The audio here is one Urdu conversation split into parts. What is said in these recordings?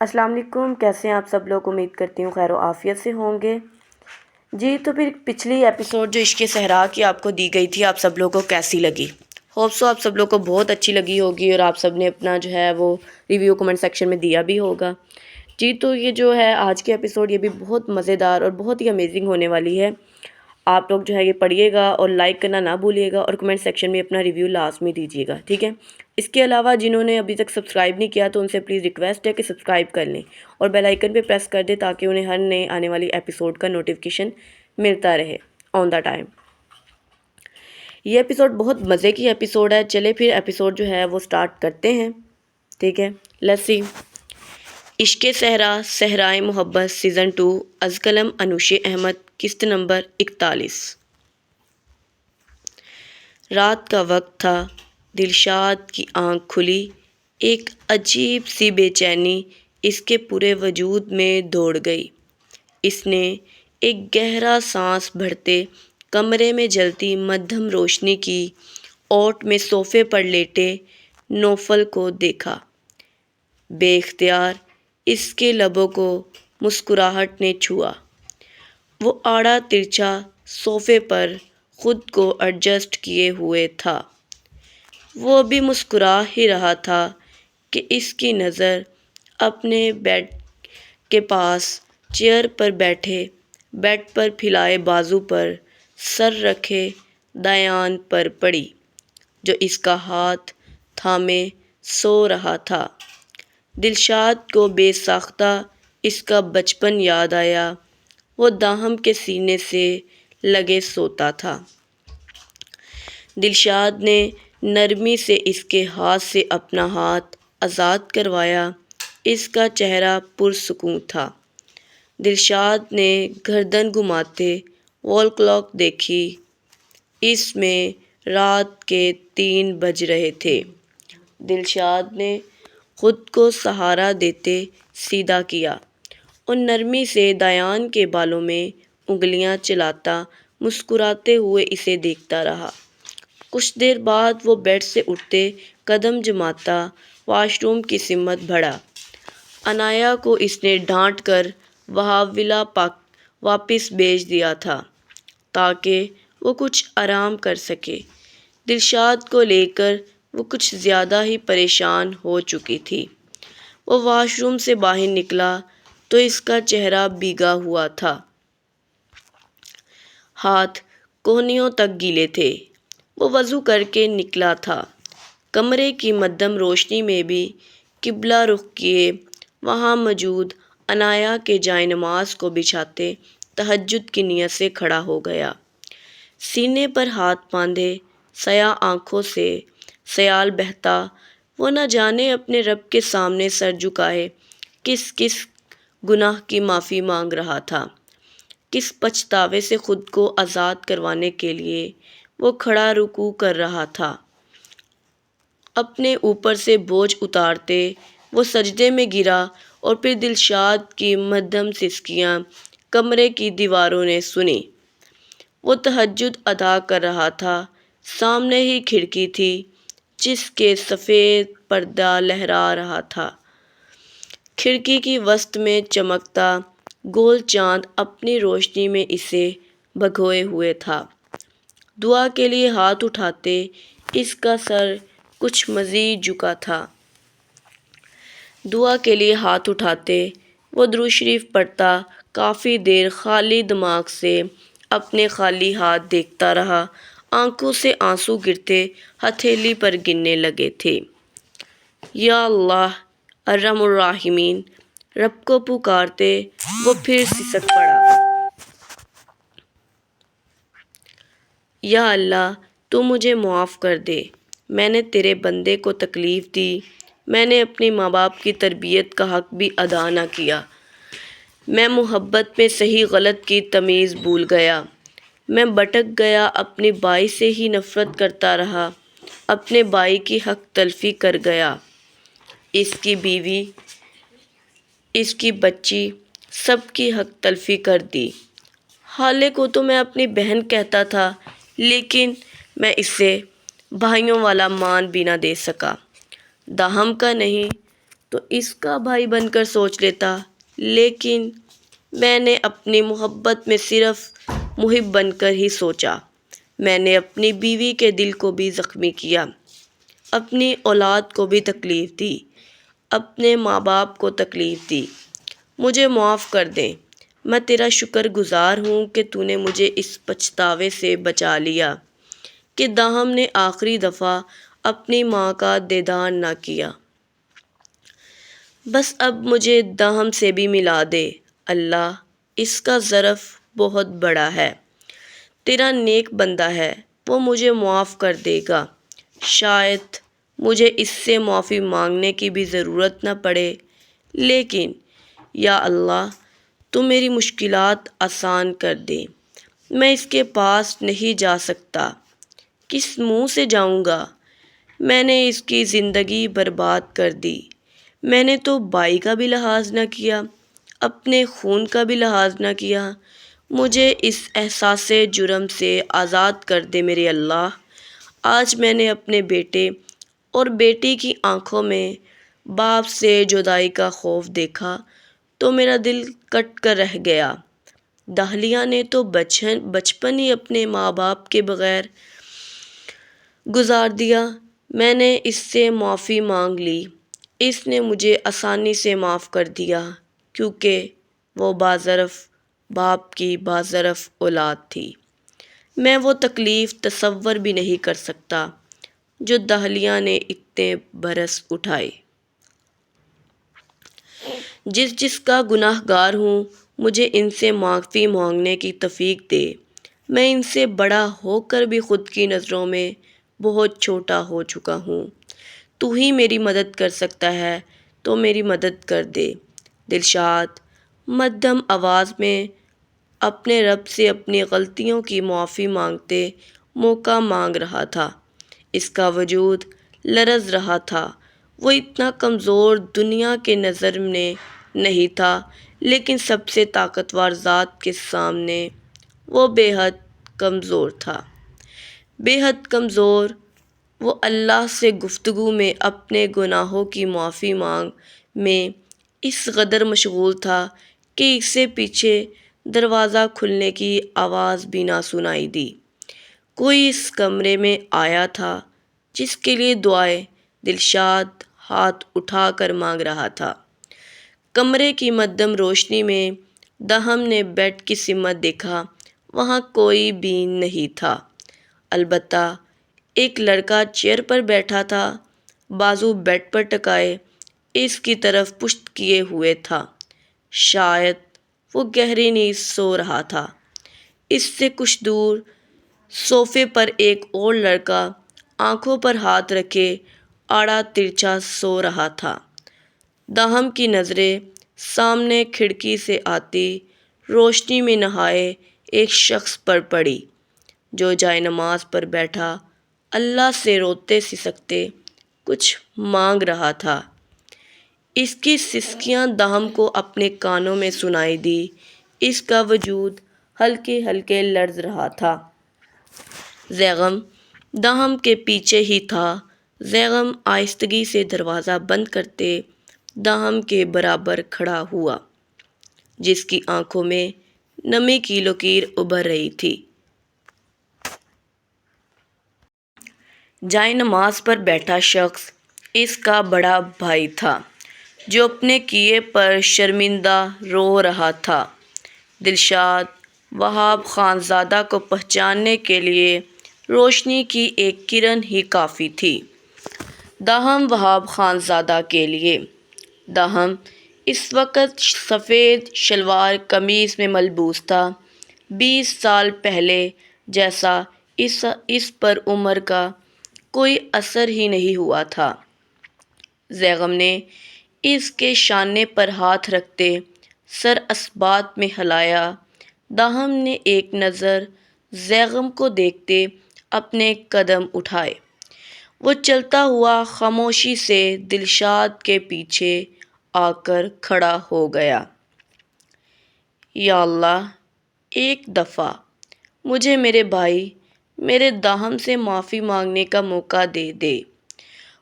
السلام علیکم، کیسے ہیں آپ سب لوگ؟ امید کرتی ہوں خیر و عافیت سے ہوں گے جی۔ تو پھر پچھلی ایپیسوڈ جو عشق صحرا کی آپ کو دی گئی تھی، آپ سب لوگوں کو کیسی لگی؟ ہوپ سو آپ سب لوگوں کو بہت اچھی لگی ہوگی اور آپ سب نے اپنا جو ہے وہ ریویو کمنٹ سیکشن میں دیا بھی ہوگا جی۔ تو یہ جو ہے آج کی ایپیسوڈ یہ بھی بہت مزیدار اور بہت ہی امیزنگ ہونے والی ہے۔ آپ لوگ جو ہے یہ پڑھیے گا اور لائک کرنا نہ بھولیے گا اور کمنٹ سیکشن میں اپنا ریویو لاسٹ میں دیجیے گا، ٹھیک ہے؟ اس کے علاوہ جنہوں نے ابھی تک سبسکرائب نہیں کیا تو ان سے پلیز ریکویسٹ ہے کہ سبسکرائب کر لیں اور بیل آئیکن پہ پریس کر دیں تاکہ انہیں ہر نئے آنے والی ایپیسوڈ کا نوٹیفیکیشن ملتا رہے آن دا ٹائم۔ یہ ایپیسوڈ بہت مزے کی ایپیسوڈ ہے۔ چلے پھر ایپیسوڈ جو ہے وہ سٹارٹ کرتے ہیں، ٹھیک ہے؟ Let's see. عشق صحرا صحرائے محبت سیزن 2 از قلم انوش احمد، قسط نمبر 41۔ رات کا وقت تھا، دلشاد کی آنکھ کھلی، ایک عجیب سی بے چینی اس کے پورے وجود میں دوڑ گئی۔ اس نے ایک گہرا سانس بھرتے کمرے میں جلتی مدھم روشنی کی اوٹ میں صوفے پر لیٹے نوفل کو دیکھا۔ بے اختیار اس کے لبوں کو مسکراہٹ نے چھوا۔ وہ آڑا ترچھا صوفے پر خود کو ایڈجسٹ کیے ہوئے تھا۔ وہ بھی مسکرا ہی رہا تھا کہ اس کی نظر اپنے بیڈ کے پاس چیئر پر بیٹھے، بیڈ پر پھیلائے بازو پر سر رکھے دیان پر پڑی، جو اس کا ہاتھ تھامے سو رہا تھا۔ دلشاد کو بے ساختہ اس کا بچپن یاد آیا۔ وہ داہم کے سینے سے لگے سوتا تھا۔ دلشاد نے نرمی سے اس کے ہاتھ سے اپنا ہاتھ آزاد کروایا۔ اس کا چہرہ پرسکون تھا۔ دلشاد نے گردن گھماتے وال کلاک دیکھی۔ اس میں رات کے 3 بج رہے تھے۔ دلشاد نے خود کو سہارا دیتے سیدھا کیا اور نرمی سے دیان کے بالوں میں انگلیاں چلاتا مسکراتے ہوئے اسے دیکھتا رہا۔ کچھ دیر بعد وہ بیڈ سے اٹھتے قدم جماتا واش روم کی سمت بڑھا۔ عنایا کو اس نے ڈانٹ کر وہاں ولا واپس بھیج دیا تھا تاکہ وہ کچھ آرام کر سکے۔ دلشاد کو لے کر وہ کچھ زیادہ ہی پریشان ہو چکی تھی۔ وہ واش روم سے باہر نکلا تو اس کا چہرہ بھیگا ہوا تھا، ہاتھ کونیوں تک گیلے تھے۔ وہ وضو کر کے نکلا تھا۔ کمرے کی مدھم روشنی میں بھی قبلہ رخ کیے وہاں موجود عنایا کے جائے نماز کو بچھاتے تہجد کی نیت سے کھڑا ہو گیا۔ سینے پر ہاتھ باندھے سیاہ آنکھوں سے سیال بہتا وہ نہ جانے اپنے رب کے سامنے سر جھکائے کس کس گناہ کی معافی مانگ رہا تھا، کس پچھتاوے سے خود کو آزاد کروانے کے لیے وہ کھڑا رکوع کر رہا تھا۔ اپنے اوپر سے بوجھ اتارتے وہ سجدے میں گرا اور پھر دلشاد کی مدھم سسکیاں کمرے کی دیواروں نے سنی۔ وہ تہجد ادا کر رہا تھا۔ سامنے ہی کھڑکی تھی جس کے سفید پردہ لہرا رہا تھا۔ کھڑکی کی وسط میں چمکتا گول چاند اپنی روشنی میں اسے بھگوئے ہوئے تھا۔ دعا کے لیے ہاتھ اٹھاتے اس کا سر کچھ مزید جھکا تھا۔ دعا کے لیے ہاتھ اٹھاتے وہ درود شریف پڑھتا کافی دیر خالی دماغ سے اپنے خالی ہاتھ دیکھتا رہا۔ آنکھوں سے آنسو گرتے ہتھیلی پر گرنے لگے تھے۔ یا اللہ ارحم الراحمین، رب کو پکارتے وہ پھر سسک پڑا۔ یا اللہ تو مجھے معاف کر دے، میں نے تیرے بندے کو تکلیف دی، میں نے اپنے ماں باپ کی تربیت کا حق بھی ادا نہ کیا، میں محبت میں صحیح غلط کی تمیز بھول گیا، میں بھٹک گیا، اپنے بھائی سے ہی نفرت کرتا رہا، اپنے بھائی کی حق تلفی کر گیا، اس کی بیوی، اس کی بچی، سب کی حق تلفی کر دی۔ حالے کو تو میں اپنی بہن کہتا تھا لیکن میں اسے بھائیوں والا مان بھی نہ دے سکا۔ داہم کا نہیں تو اس کا بھائی بن کر سوچ لیتا، لیکن میں نے اپنی محبت میں صرف محب بن کر ہی سوچا۔ میں نے اپنی بیوی کے دل کو بھی زخمی کیا، اپنی اولاد کو بھی تکلیف دی، اپنے ماں باپ کو تکلیف دی۔ مجھے معاف کر دے، میں تیرا شکر گزار ہوں کہ تو نے مجھے اس پچھتاوے سے بچا لیا کہ داہم نے آخری دفعہ اپنی ماں کا دیدار نہ کیا۔ بس اب مجھے داہم سے بھی ملا دے اللہ، اس کا ظرف بہت بڑا ہے، تیرا نیک بندہ ہے، وہ مجھے معاف کر دے گا۔ شاید مجھے اس سے معافی مانگنے کی بھی ضرورت نہ پڑے، لیکن یا اللہ تو میری مشکلات آسان کر دے۔ میں اس کے پاس نہیں جا سکتا، کس منہ سے جاؤں گا؟ میں نے اس کی زندگی برباد کر دی۔ میں نے تو بھائی کا بھی لحاظ نہ کیا، اپنے خون کا بھی لحاظ نہ کیا۔ مجھے اس احساس جرم سے آزاد کر دے میرے اللہ۔ آج میں نے اپنے بیٹے اور بیٹی کی آنکھوں میں باپ سے جدائی کا خوف دیکھا تو میرا دل کٹ کر رہ گیا۔ داہلیہ نے تو بچپن ہی اپنے ماں باپ کے بغیر گزار دیا۔ میں نے اس سے معافی مانگ لی، اس نے مجھے آسانی سے معاف کر دیا، کیونکہ وہ باظرف باپ کی باظرف اولاد تھی۔ میں وہ تکلیف تصور بھی نہیں کر سکتا جو داہلیہ نے اتنے برس اٹھائے۔ جس کا گناہ گار ہوں، مجھے ان سے معافی مانگنے کی توفیق دے۔ میں ان سے بڑا ہو کر بھی خود کی نظروں میں بہت چھوٹا ہو چکا ہوں۔ تو ہی میری مدد کر سکتا ہے تو میری مدد کر دے۔ دلشاد مدھم آواز میں اپنے رب سے اپنی غلطیوں کی معافی مانگتے موقع مانگ رہا تھا۔ اس کا وجود لرز رہا تھا۔ وہ اتنا کمزور دنیا کے نظر میں نہیں تھا، لیکن سب سے طاقتور ذات کے سامنے وہ بے حد کمزور تھا۔ بے حد کمزور وہ اللہ سے گفتگو میں اپنے گناہوں کی معافی مانگ میں اس قدر مشغول تھا کہ اسے پیچھے دروازہ کھلنے کی آواز بھی نہ سنائی دی۔ کوئی اس کمرے میں آیا تھا جس کے لیے دعائیں دلشاد ہاتھ اٹھا کر مانگ رہا تھا۔ کمرے کی مدھم روشنی میں داہم نے بیڈ کی سمت دیکھا، وہاں کوئی بھی نہیں تھا، البتہ ایک لڑکا چیئر پر بیٹھا تھا، بازو بیڈ پر ٹکائے اس کی طرف پشت کیے ہوئے تھا۔ شاید وہ گہری نیند سو رہا تھا۔ اس سے کچھ دور صوفے پر ایک اور لڑکا آنکھوں پر ہاتھ رکھے آڑا ترچھا سو رہا تھا۔ داہم کی نظریں سامنے کھڑکی سے آتی روشنی میں نہائے ایک شخص پر پڑی جو جائے نماز پر بیٹھا اللہ سے روتے سسکتے کچھ مانگ رہا تھا۔ اس کی سسکیاں داہم کو اپنے کانوں میں سنائی دی، اس کا وجود ہلکے ہلکے لرز رہا تھا۔ زیغم داہم کے پیچھے ہی تھا۔ زیغم آہستگی سے دروازہ بند کرتے داہم کے برابر کھڑا ہوا، جس کی آنکھوں میں نمی کی لکیر ابھر رہی تھی۔ جائے نماز پر بیٹھا شخص اس کا بڑا بھائی تھا جو اپنے کیے پر شرمندہ رو رہا تھا۔ دلشاد وہاب خانزادہ کو پہچاننے کے لیے روشنی کی ایک کرن ہی کافی تھی۔ داہم وہاب خانزادہ کے لیے۔ داہم اس وقت سفید شلوار قمیض میں ملبوس تھا۔ 20 سال پہلے جیسا اس پر عمر کا کوئی اثر ہی نہیں ہوا تھا۔ زیغم نے اس کے شانے پر ہاتھ رکھتے سر اثبات میں ہلایا۔ داہم نے ایک نظر زیغم کو دیکھتے اپنے قدم اٹھائے۔ وہ چلتا ہوا خاموشی سے دلشاد کے پیچھے آ کر کھڑا ہو گیا۔ یا اللہ، ایک دفعہ مجھے میرے بھائی، میرے داہم سے معافی مانگنے کا موقع دے دے۔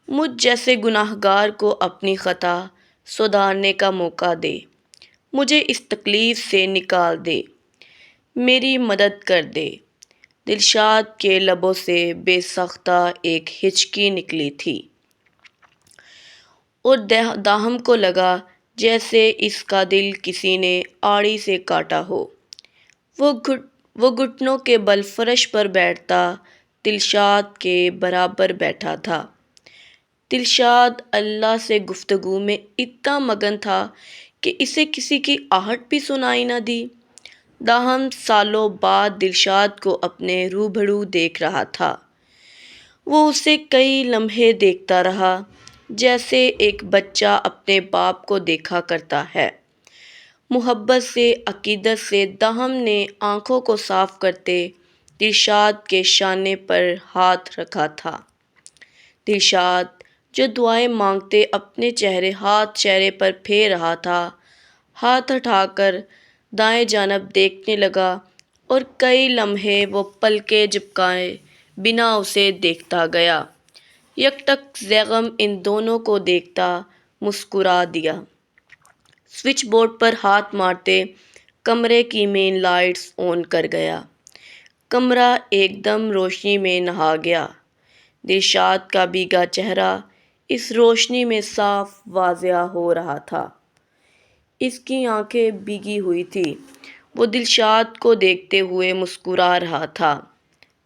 مجھ جیسے گناہ گار کو اپنی خطا سدھارنے کا موقع دے، مجھے اس تکلیف سے نکال دے، میری مدد کر دے۔ دلشاد کے لبوں سے بے ساختہ ایک ہچکی نکلی تھی اور داہم کو لگا جیسے اس کا دل کسی نے آڑی سے کاٹا ہو۔ وہ گھٹنوں کے بل فرش پر بیٹھتا دلشاد کے برابر بیٹھا تھا۔ دلشاد اللہ سے گفتگو میں اتنا مگن تھا کہ اسے کسی کی آہٹ بھی سنائی نہ دی۔ داہم سالوں بعد دلشاد کو اپنے روبرو دیکھ رہا تھا۔ وہ اسے کئی لمحے دیکھتا رہا جیسے ایک بچہ اپنے باپ کو دیکھا کرتا ہے۔ محبت سے، عقیدت سے داہم نے آنکھوں کو صاف کرتے دلشاد کے شانے پر ہاتھ رکھا تھا۔ دلشاد جو دعائیں مانگتے اپنے ہاتھ چہرے پر پھیر رہا تھا، ہاتھ اٹھا کر دائیں جانب دیکھنے لگا اور کئی لمحے وہ پلکیں جھپکائے بنا اسے دیکھتا گیا۔ یک ٹک زیغم ان دونوں کو دیکھتا مسکرا دیا۔ سوئچ بورڈ پر ہاتھ مارتے کمرے کی مین لائٹس آن کر گیا۔ کمرہ ایک دم روشنی میں نہا گیا۔ دلشاد کا بھیگا چہرہ اس روشنی میں صاف واضح ہو رہا تھا۔ اس کی آنکھیں بھیگی ہوئی تھیں۔ وہ دلشاد کو دیکھتے ہوئے مسکرا رہا تھا،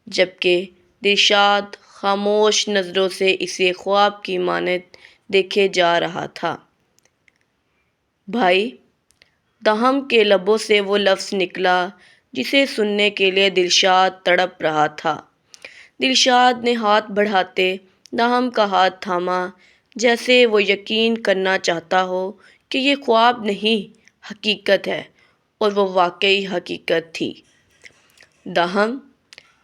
جبکہ دلشاد خاموش نظروں سے اسے خواب کی مانند دیکھے جا رہا تھا۔ بھائی، داہم کے لبوں سے وہ لفظ نکلا جسے سننے کے لیے دلشاد تڑپ رہا تھا۔ دلشاد نے ہاتھ بڑھاتے داہم کا ہاتھ تھاما، جیسے وہ یقین کرنا چاہتا ہو کہ یہ خواب نہیں، حقیقت ہے، اور وہ واقعی حقیقت تھی۔ داہم،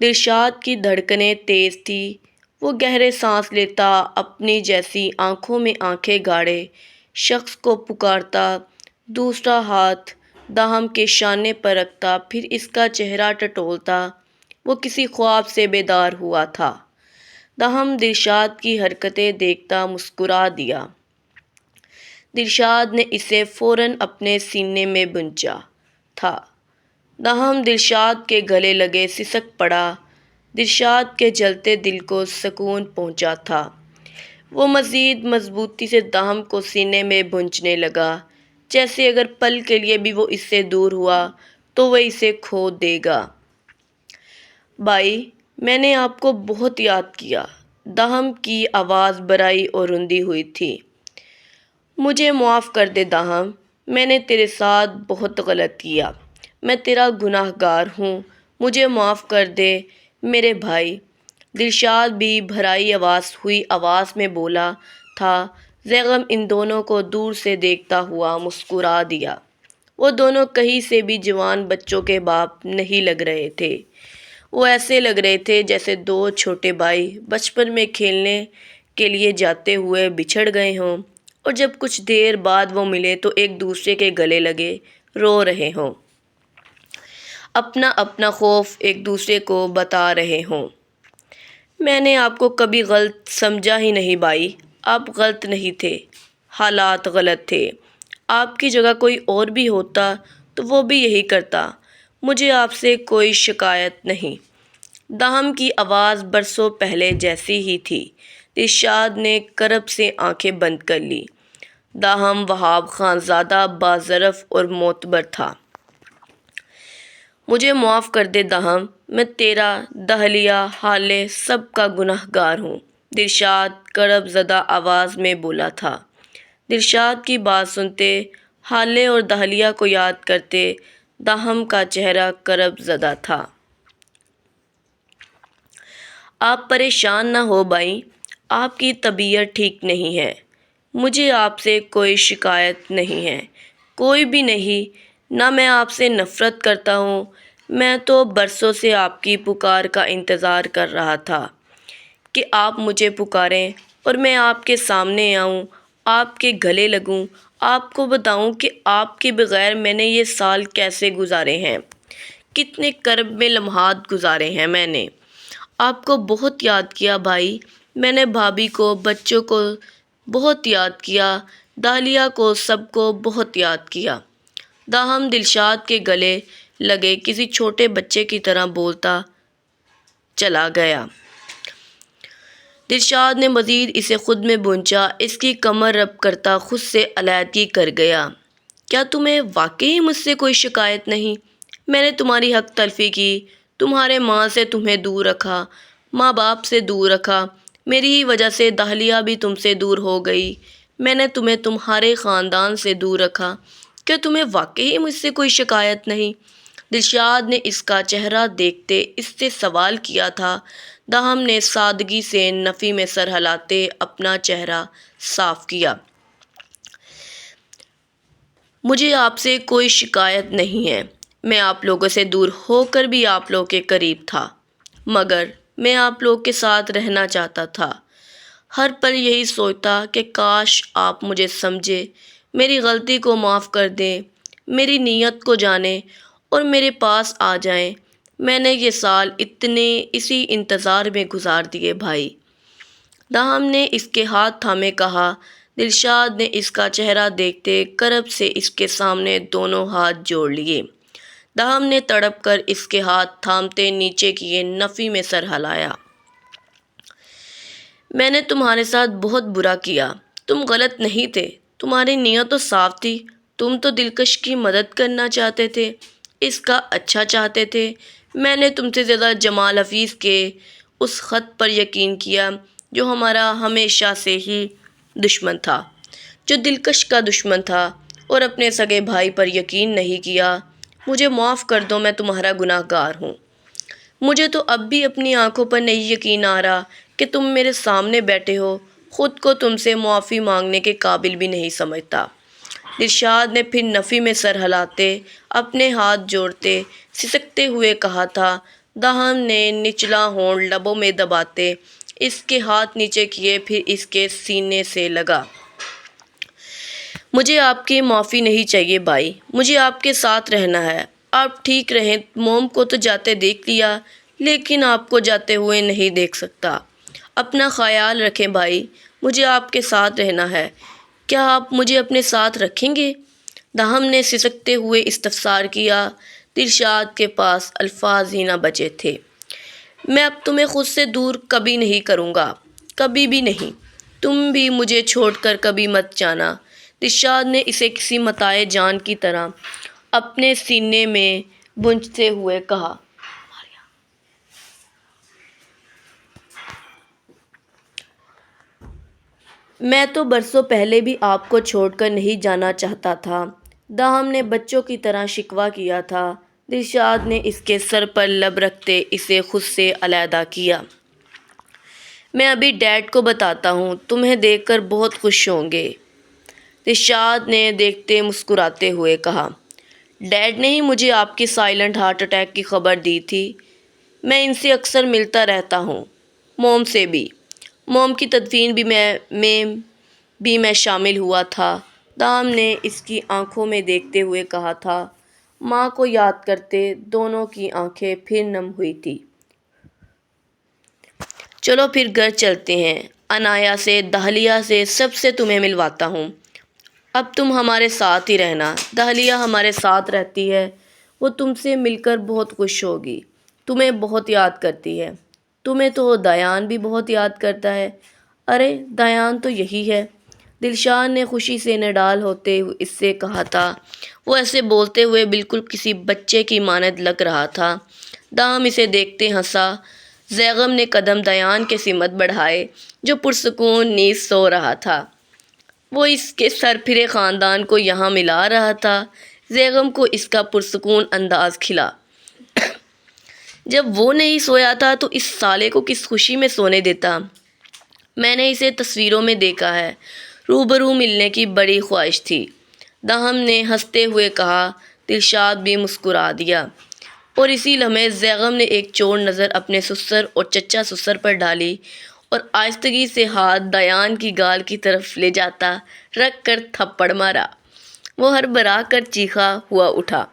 دلشاد کی دھڑکنیں تیز تھیں۔ وہ گہرے سانس لیتا، اپنی جیسی آنکھوں میں آنکھیں گاڑے شخص کو پکارتا، دوسرا ہاتھ داہم کے شانے پر رکھتا، پھر اس کا چہرہ ٹٹولتا۔ وہ کسی خواب سے بیدار ہوا تھا۔ داہم دلشاد کی حرکتیں دیکھتا مسکرا دیا۔ دلشاد نے اسے فوراً اپنے سینے میں بھونچا تھا۔ داہم دلشاد کے گلے لگے سسک پڑا۔ دلشاد کے جلتے دل کو سکون پہنچا تھا۔ وہ مزید مضبوطی سے داہم کو سینے میں بھونچنے لگا، جیسے اگر پل کے لیے بھی وہ اس سے دور ہوا تو وہ اسے کھو دے گا۔ بھائی، میں نے آپ کو بہت یاد کیا۔ داہم کی آواز بھرائی اور رندی ہوئی تھی۔ مجھے معاف کر دے داہم، میں نے تیرے ساتھ بہت غلط کیا۔ میں تیرا گناہ گار ہوں، مجھے معاف کر دے میرے بھائی۔ دلشاد بھی بھرائی ہوئی آواز میں بولا تھا۔ زیغم ان دونوں کو دور سے دیکھتا ہوا مسکرا دیا۔ وہ دونوں کہیں سے بھی جوان بچوں کے باپ نہیں لگ رہے تھے۔ وہ ایسے لگ رہے تھے جیسے دو چھوٹے بھائی بچپن میں کھیلنے کے لیے جاتے ہوئے بچھڑ گئے ہوں اور جب کچھ دیر بعد وہ ملے تو ایک دوسرے کے گلے لگے رو رہے ہوں، اپنا خوف ایک دوسرے کو بتا رہے ہوں۔ میں نے آپ کو کبھی غلط سمجھا ہی نہیں بھائی، آپ غلط نہیں تھے، حالات غلط تھے۔ آپ کی جگہ کوئی اور بھی ہوتا تو وہ بھی یہی کرتا۔ مجھے آپ سے کوئی شکایت نہیں۔ داہم کی آواز برسوں پہلے جیسی ہی تھی۔ دلشاد نے کرب سے آنکھیں بند کر لی۔ داہم وہاب خان زادہ باظرف اور معتبر تھا۔ مجھے معاف کر دے داہم، میں تیرا، دہلیہ، حالے سب کا گناہ گار ہوں، دلشاد کرب زدہ آواز میں بولا تھا۔ دلشاد کی بات سنتے، حالے اور دہلیہ کو یاد کرتے داہم کا چہرہ کرب زدہ تھا۔ آپ پریشان نہ ہو بھائی، آپ کی طبیعت ٹھیک نہیں ہے۔ مجھے آپ سے کوئی شکایت نہیں ہے، کوئی بھی نہیں، نہ میں آپ سے نفرت کرتا ہوں۔ میں تو برسوں سے آپ کی پکار کا انتظار کر رہا تھا کہ آپ مجھے پکاریں اور میں آپ کے سامنے آؤں، آپ کے گلے لگوں، آپ کو بتاؤں کہ آپ کے بغیر میں نے یہ سال کیسے گزارے ہیں، کتنے کرب میں لمحات گزارے ہیں۔ میں نے آپ کو بہت یاد کیا بھائی، میں نے بھابھی کو، بچوں کو بہت یاد کیا۔ داہلیہ کو سب کو بہت یاد کیا۔ داہم دلشاد کے گلے لگے کسی چھوٹے بچے کی طرح بولتا چلا گیا۔ دلشاد نے مزید اسے خود میں بونچا، اس کی کمر رب کرتا خود سے علیحدگی کر گیا۔ کیا تمہیں واقعی مجھ سے کوئی شکایت نہیں؟ میں نے تمہاری حق تلفی کی، تمہارے ماں سے تمہیں دور رکھا، ماں باپ سے دور رکھا، میری ہی وجہ سے داہلیہ بھی تم سے دور ہو گئی، میں نے تمہیں تمہارے خاندان سے دور رکھا، کیا تمہیں واقعی مجھ سے کوئی شکایت نہیں؟ دلشاد نے اس کا چہرہ دیکھتے اس سے سوال کیا تھا۔ داہم نے سادگی سے نفی میں سر ہلاتے اپنا چہرہ صاف کیا۔ مجھے آپ سے کوئی شکایت نہیں ہے، میں آپ لوگوں سے دور ہو کر بھی آپ لوگوں کے قریب تھا، مگر میں آپ لوگ کے ساتھ رہنا چاہتا تھا۔ ہر پل یہی سوچتا کہ کاش آپ مجھے سمجھے، میری غلطی کو معاف کر دیں، میری نیت کو جانیں اور میرے پاس آ جائیں۔ میں نے یہ سال اتنے اسی انتظار میں گزار دیے بھائی۔ داہم نے اس کے ہاتھ تھامے کہا۔ دلشاد نے اس کا چہرہ دیکھتے کرب سے اس کے سامنے دونوں ہاتھ جوڑ لیے۔ داہم نے تڑپ کر اس کے ہاتھ تھامتے نیچے کیے، نفی میں سر ہلایا۔ میں نے تمہارے ساتھ بہت برا کیا، تم غلط نہیں تھے، تمہاری نیت تو صاف تھی، تم تو دلکش کی مدد کرنا چاہتے تھے، اس کا اچھا چاہتے تھے۔ میں نے تم سے زیادہ جمال حفیظ کے اس خط پر یقین کیا جو ہمارا ہمیشہ سے ہی دشمن تھا، جو دلکش کا دشمن تھا، اور اپنے سگے بھائی پر یقین نہیں کیا۔ مجھے معاف کر دو، میں تمہارا گناہ گار ہوں۔ مجھے تو اب بھی اپنی آنکھوں پر نہیں یقین آ رہا کہ تم میرے سامنے بیٹھے ہو، خود کو تم سے معافی مانگنے کے قابل بھی نہیں سمجھتا۔ دلشاد نے پھر نفی میں سر ہلاتے اپنے ہاتھ جوڑتے سسکتے ہوئے کہا تھا۔ داہم نے نچلا ہونٹ لبوں میں دباتے اس کے ہاتھ نیچے کیے، پھر اس کے سینے سے لگا۔ مجھے آپ کی معافی نہیں چاہیے بھائی، مجھے آپ کے ساتھ رہنا ہے۔ آپ ٹھیک رہیں، موم کو تو جاتے دیکھ لیا، لیکن آپ کو جاتے ہوئے نہیں دیکھ سکتا۔ اپنا خیال رکھیں بھائی، مجھے آپ کے ساتھ رہنا ہے، کیا آپ مجھے اپنے ساتھ رکھیں گے؟ داہم نے سسکتے ہوئے استفسار کیا۔ دلشاد کے پاس الفاظ ہی نہ بچے تھے۔ میں اب تمہیں خود سے دور کبھی نہیں کروں گا، کبھی بھی نہیں، تم بھی مجھے چھوڑ کر کبھی مت جانا۔ دلشاد نے اسے کسی متاع جان کی طرح اپنے سینے میں بونچھتے ہوئے کہا۔ میں تو برسوں پہلے بھی آپ کو چھوڑ کر نہیں جانا چاہتا تھا۔ داہم نے بچوں کی طرح شکوہ کیا تھا۔ دلشاد نے اس کے سر پر لب رکھتے اسے خود سے علیحدہ کیا۔ میں ابھی ڈیڈ کو بتاتا ہوں، تمہیں دیکھ کر بہت خوش ہوں گے۔ دلشاد نے دیکھتے مسکراتے ہوئے کہا۔ ڈیڈ نے ہی مجھے آپ کی سائلنٹ ہارٹ اٹیک کی خبر دی تھی، میں ان سے اکثر ملتا رہتا ہوں، موم سے بھی، موم کی تدفین بھی میں شامل ہوا تھا۔ داہم نے اس کی آنکھوں میں دیکھتے ہوئے کہا تھا۔ ماں کو یاد کرتے دونوں کی آنکھیں پھر نم ہوئی تھیں۔ چلو پھر گھر چلتے ہیں، عنایہ سے، داہلیہ سے، سب سے تمہیں ملواتا ہوں۔ اب تم ہمارے ساتھ ہی رہنا، داہلیہ ہمارے ساتھ رہتی ہے، وہ تم سے مل کر بہت خوش ہوگی، تمہیں بہت یاد کرتی ہے، تمہیں تو دیان بھی بہت یاد کرتا ہے۔ ارے دیان تو یہی ہے، دلشاد نے خوشی سے نڈال ہوتے اس سے کہا تھا۔ وہ ایسے بولتے ہوئے بالکل کسی بچے کی مانند لگ رہا تھا۔ داہم اسے دیکھتے ہنسا۔ زیغم نے قدم دیان کے سمت بڑھائے جو پرسکون نیز سو رہا تھا۔ وہ اس کے سر پھرے خاندان کو یہاں ملا رہا تھا۔ زیغم کو اس کا پرسکون انداز کھلا۔ جب وہ نہیں سویا تھا تو اس سالے کو کس خوشی میں سونے دیتا؟ میں نے اسے تصویروں میں دیکھا ہے، روبرو ملنے کی بڑی خواہش تھی، داہم نے ہنستے ہوئے کہا۔ دلشاد بھی مسکرا دیا، اور اسی لمحے زیغم نے ایک چور نظر اپنے سسر اور چچا سسر پر ڈالی اور آہستگی سے ہاتھ دیان کی گال کی طرف لے جاتا رکھ کر تھپڑ مارا۔ وہ ہڑبڑا کر چیخا ہوا اٹھا۔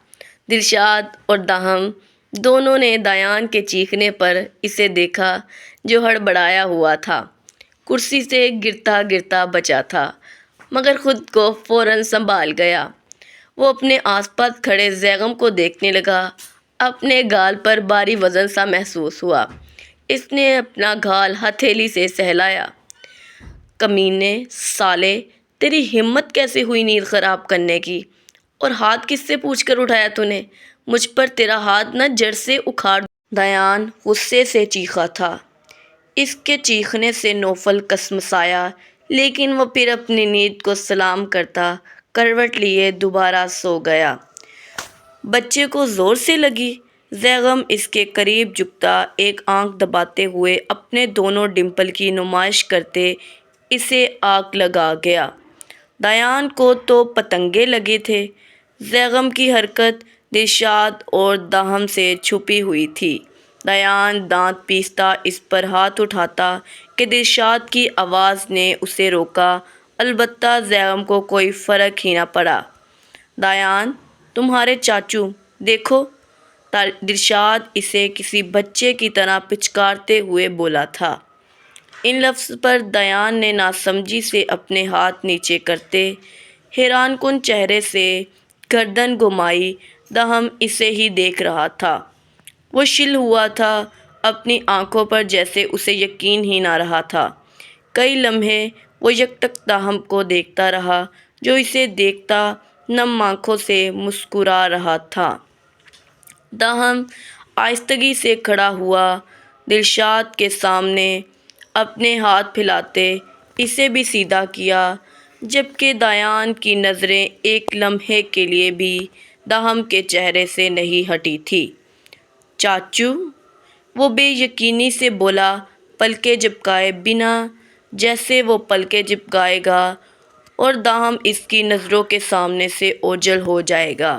دلشاد اور داہم دونوں نے دیان کے چیخنے پر اسے دیکھا جو ہڑبڑایا ہوا تھا، کرسی سے گرتا گرتا بچا تھا، مگر خود کو فوراً سنبھال گیا۔ وہ اپنے آس پاس کھڑے زیغم کو دیکھنے لگا۔ اپنے گال پر بھاری وزن سا محسوس ہوا۔ اس نے اپنا گال ہتھیلی سے سہلایا۔ کمینے، سالے، تیری ہمت کیسے ہوئی نیند خراب کرنے کی؟ اور ہاتھ کس سے پوچھ کر اٹھایا تو نے؟ مجھ پر تیرا ہاتھ نہ جڑ سے اکھاڑ۔ دیان غصے سے چیخا تھا۔ اس کے چیخنے سے نوفل کسمسایا، لیکن وہ پھر اپنی نیند کو سلام کرتا کروٹ لیے دوبارہ سو گیا۔ بچے کو زور سے لگی؟ زیغم اس کے قریب جھکتا ایک آنکھ دباتے ہوئے اپنے دونوں ڈمپل کی نمائش کرتے اسے آگ لگا گیا۔ دیان کو تو پتنگے لگے تھے۔ زیغم کی حرکت دلشاد اور داہم سے چھپی ہوئی تھی۔ دیان دانت پیستا اس پر ہاتھ اٹھاتا کہ دلشاد کی آواز نے اسے روکا، البتہ زیغم کو کوئی فرق ہی نہ پڑا۔ دیان، تمہارے چاچو، دیکھو! دلشاد اسے کسی بچے کی طرح پچکارتے ہوئے بولا تھا۔ ان لفظ پر دیان نے ناسمجھی سے اپنے ہاتھ نیچے کرتے حیران کن چہرے سے گردن گھمائی۔ داہم اسے ہی دیکھ رہا تھا۔ وہ شل ہوا تھا اپنی آنکھوں پر، جیسے اسے یقین ہی نہ رہا تھا۔ کئی لمحے وہ یکٹک داہم کو دیکھتا رہا، جو اسے دیکھتا نم آنکھوں سے مسکرا رہا تھا۔ داہم آہستگی سے کھڑا ہوا، دلشاد کے سامنے اپنے ہاتھ پھیلاتے اسے بھی سیدھا کیا، جبکہ دیان کی نظریں ایک لمحے کے لیے بھی داہم کے چہرے سے نہیں ہٹی تھی۔ چاچو؟ وہ بے یقینی سے بولا، پلکیں جھپکائے بنا، جیسے وہ پلکیں جھپکائے گا اور داہم اس کی نظروں کے سامنے سے اوجھل ہو جائے گا۔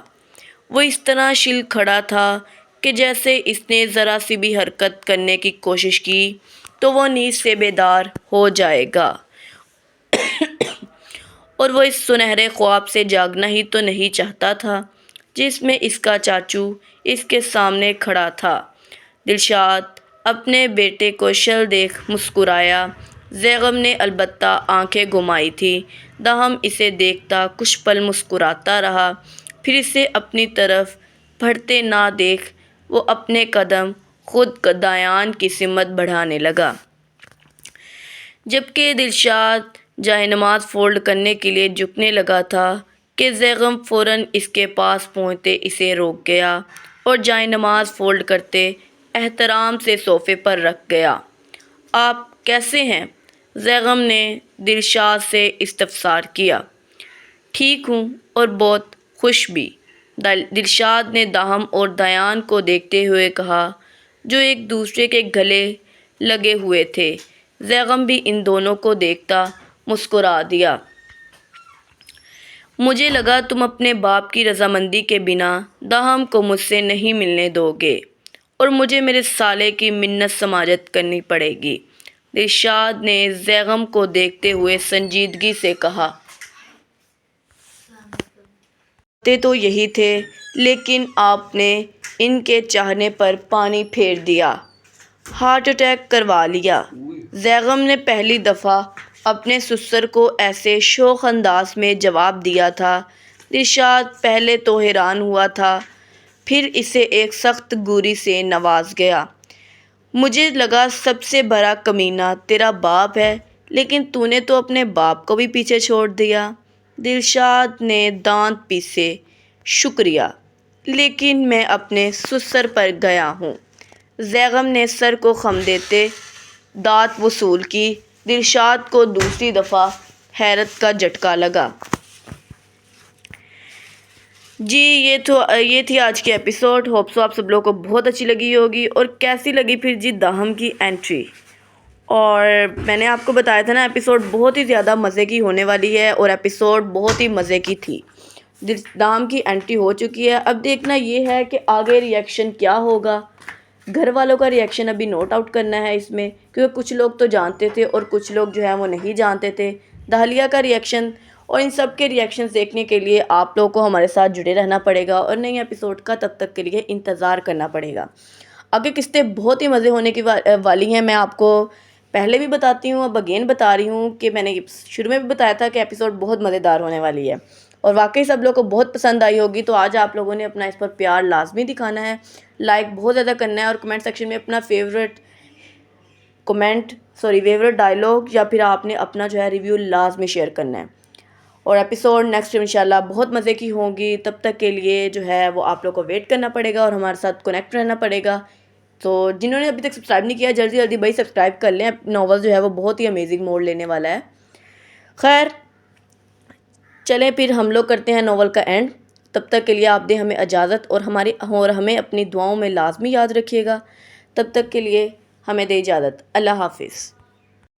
وہ اس طرح شل کھڑا تھا کہ جیسے اس نے ذرا سی بھی حرکت کرنے کی کوشش کی تو وہ نیند سے بیدار ہو جائے گا اور وہ اس سنہرے خواب سے جاگنا ہی تو نہیں چاہتا تھا جس میں اس کا چاچو اس کے سامنے کھڑا تھا۔ دلشاد اپنے بیٹے کو شل دیکھ مسکرایا۔ زیغم نے البتہ آنکھیں گھمائی تھیں۔ داہم اسے دیکھتا کچھ پل مسکراتا رہا، پھر اسے اپنی طرف بڑھتے نہ دیکھ وہ اپنے قدم خود دیان کی سمت بڑھانے لگا، جبکہ دلشاد جائے نماز فولڈ کرنے کے لیے جھکنے لگا تھا کہ زیغم فوراً اس کے پاس پہنچتے اسے روک گیا اور جائے نماز فولڈ کرتے احترام سے صوفے پر رکھ گیا۔ آپ کیسے ہیں؟ زیغم نے دلشاد سے استفسار کیا۔ ٹھیک ہوں اور بہت خوش بھی، دلشاد نے داہم اور دیان کو دیکھتے ہوئے کہا، جو ایک دوسرے کے گلے لگے ہوئے تھے۔ زیغم بھی ان دونوں کو دیکھتا مسکرا دیا۔ مجھے لگا تم اپنے باپ کی رضامندی کے بنا داہم کو مجھ سے نہیں ملنے دو گے اور مجھے میرے سالے کی منت سماجت کرنی پڑے گی۔ دلشاد نے زیغم کو دیکھتے ہوئے سنجیدگی سے کہا، چاہتے تو یہی تھے، لیکن آپ نے ان کے چاہنے پر پانی پھیر دیا، ہارٹ اٹیک کروا لیا۔ زیغم نے پہلی دفعہ اپنے سسر کو ایسے شوخ انداز میں جواب دیا تھا۔ دلشاد پہلے تو حیران ہوا تھا، پھر اسے ایک سخت گوری سے نواز گیا۔ مجھے لگا سب سے بڑا کمینہ تیرا باپ ہے، لیکن تو نے تو اپنے باپ کو بھی پیچھے چھوڑ دیا۔ دلشاد نے دانت پیسے، شکریہ، لیکن میں اپنے سسر پر گیا ہوں۔ زیغم نے سر کو خم دیتے داد وصول کی۔ دلشاد کو دوسری دفعہ حیرت کا جھٹکا لگا۔ جی یہ تھی آج کی ایپیسوڈ۔ ہوپ سو آپ سب لوگوں کو بہت اچھی لگی ہوگی۔ اور کیسی لگی پھر جی داہم کی انٹری؟ اور میں نے آپ کو بتایا تھا نا ایپیسوڈ بہت ہی زیادہ مزے کی ہونے والی ہے، اور ایپیسوڈ بہت ہی مزے کی تھی۔ داہم کی انٹری ہو چکی ہے، اب دیکھنا یہ ہے کہ آگے ری ایکشن کیا ہوگا۔ گھر والوں کا ری ایکشن ابھی نوٹ آؤٹ کرنا ہے اس میں، کیونکہ کچھ لوگ تو جانتے تھے اور کچھ لوگ جو ہے وہ نہیں جانتے تھے۔ داہلیہ کا ری ایکشن اور ان سب کے ری ایکشنز دیکھنے کے لیے آپ لوگوں کو ہمارے ساتھ جڑے رہنا پڑے گا، اور نئی ایپیسوڈ کا تب تک کے لیے انتظار کرنا پڑے گا۔ آگے قسطیں بہت ہی مزے ہونے کی والی ہیں، میں آپ کو پہلے بھی بتاتی ہوں، اب اگین بتا رہی ہوں کہ میں نے شروع میں بھی بتایا تھا کہ ایپیسوڈ بہت مزیدار ہونے والی ہے اور واقعی سب لوگوں کو بہت پسند آئی ہوگی. تو آج آپ لوگوں نے اپنا اس پر پیار لازمی دکھانا ہے، لائک بہت زیادہ کرنا ہے اور کمنٹ سیکشن میں اپنا فیوریٹ ڈائلاگ یا پھر آپ نے اپنا جو ہے ریویو لازمی شیئر کرنا ہے. اور ایپیسوڈ نیکسٹ انشاءاللہ بہت مزے کی ہوں گی. تب تک کے لیے جو ہے وہ آپ لوگ کو ویٹ کرنا پڑے گا اور ہمارے ساتھ کنیکٹ رہنا پڑے گا. تو جنہوں نے ابھی تک سبسکرائب نہیں کیا جلدی جلدی بھائی سبسکرائب کر لیں. ناول جو ہے وہ بہت ہی امیزنگ موڑ لینے والا ہے. خیر چلیں پھر ہم لوگ کرتے ہیں ناول کا اینڈ. تب تک کے لیے آپ دیں ہمیں اجازت اور ہمیں اپنی دعاؤں میں لازمی یاد رکھیے گا. تب تک کے لیے ہمیں دے اجازت. اللہ حافظ.